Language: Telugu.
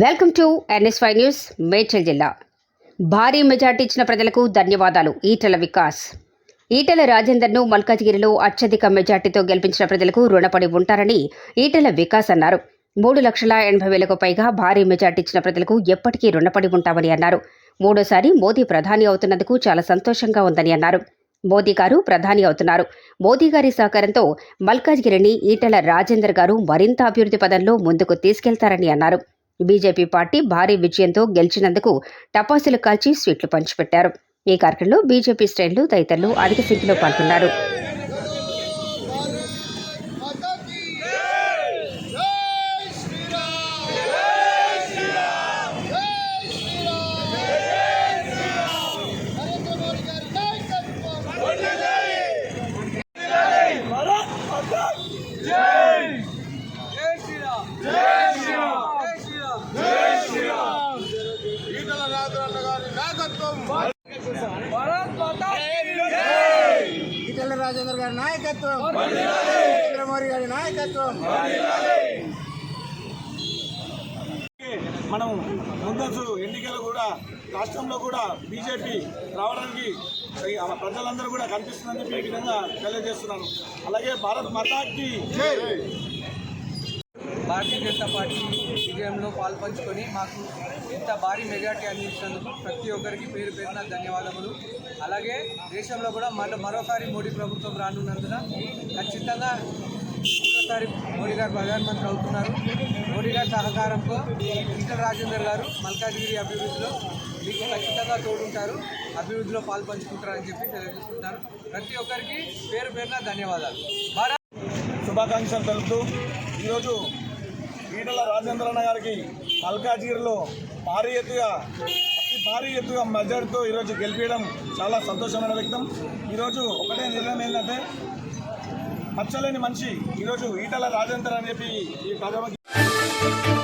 Welcome to NS5 news. Medchal జిల్లా భారీ మెజార్టీ ఇచ్చిన ప్రజలకు ధన్యవాదాలు. ఈటెల వికాస్. ఈటెల రాజేందర్ను మల్కాజ్గిరిలో అత్యధిక మెజార్టీతో గెలిపించిన ప్రజలకు రుణపడి ఉంటారని ఈటెల వికాస్ అన్నారు. 3,80,000కు పైగా భారీ మెజార్టీ ఇచ్చిన ప్రజలకు ఎప్పటికీ రుణపడి ఉంటామని అన్నారు. మూడోసారి మోదీ ప్రధాని అవుతున్నందుకు చాలా సంతోషంగా ఉందని అన్నారు. మోదీ గారు ప్రధాని అవుతున్నారు. మోదీ గారి సహకారంతో మల్కాజ్గిరిని ఈటెల రాజేందర్ గారు మరింత అభివృద్ధి పదంలో ముందుకు తీసుకెళ్తారని అన్నారు. బీజేపీ పార్టీ భారీ విజయంతో గెలిచినందుకు టపాసులు కాల్చి స్వీట్లు పంచిపెట్టారు. ఈ కార్యక్రమంలో బీజేపీ శ్రేణులు తదితరులు అధిక సంఖ్యలో పాల్గొన్నారు. ఈటెల రాజేందర్ గారి నాయకత్వం, నరేంద్ర మోదీ గారి నాయకత్వం. మనం ముందస్తు ఎన్నికలు కూడా రాష్ట్రంలో కూడా బీజేపీ రావడానికి ప్రజలందరూ కూడా కనిపిస్తుందని చెప్పి ఈ విధంగా తెలియజేస్తున్నాను. అలాగే భారత్ మాతాకి భారతీయ జనతా పార్టీ విజయంలో పాల్పంచుకొని మాకు ఇంత భారీ మెజార్టీ అందించినందుకు ప్రతి ఒక్కరికి పేరు పేరున ధన్యవాదములు. అలాగే దేశంలో కూడా మరోసారి మోడీ ప్రభుత్వం రానున్నందున ఖచ్చితంగా మరోసారి మోడీ గారు ప్రధానమంత్రి అవుతున్నారు. మోడీ గారి సహకారంతో ఈటెల రాజేందర్ గారు మల్కాజ్గిరి అభివృద్ధిలో మీకు ఖచ్చితంగా తోడుంటారు, అభివృద్ధిలో పాల్పంచుకుంటారని చెప్పి తెలియజేస్తున్నారు. ప్రతి ఒక్కరికి పేరు పేరున ధన్యవాదాలు. శుభాకాంక్షలు తెలుపుతూ ఈరోజు ఈటెల రాజేంద్రన్న గారికి మల్కాజ్గిరిలో అతి భారీ ఎత్తుగా మెజార్టీతో ఈరోజు గెలిపించడం చాలా సంతోషమైన వ్యక్తం. ఈరోజు ఒకటే నిర్ణయం ఏంటంటే మచ్చలేని మనిషి ఈరోజు ఈటెల రాజేందర్ అని చెప్పి ఈ ప్రజలకు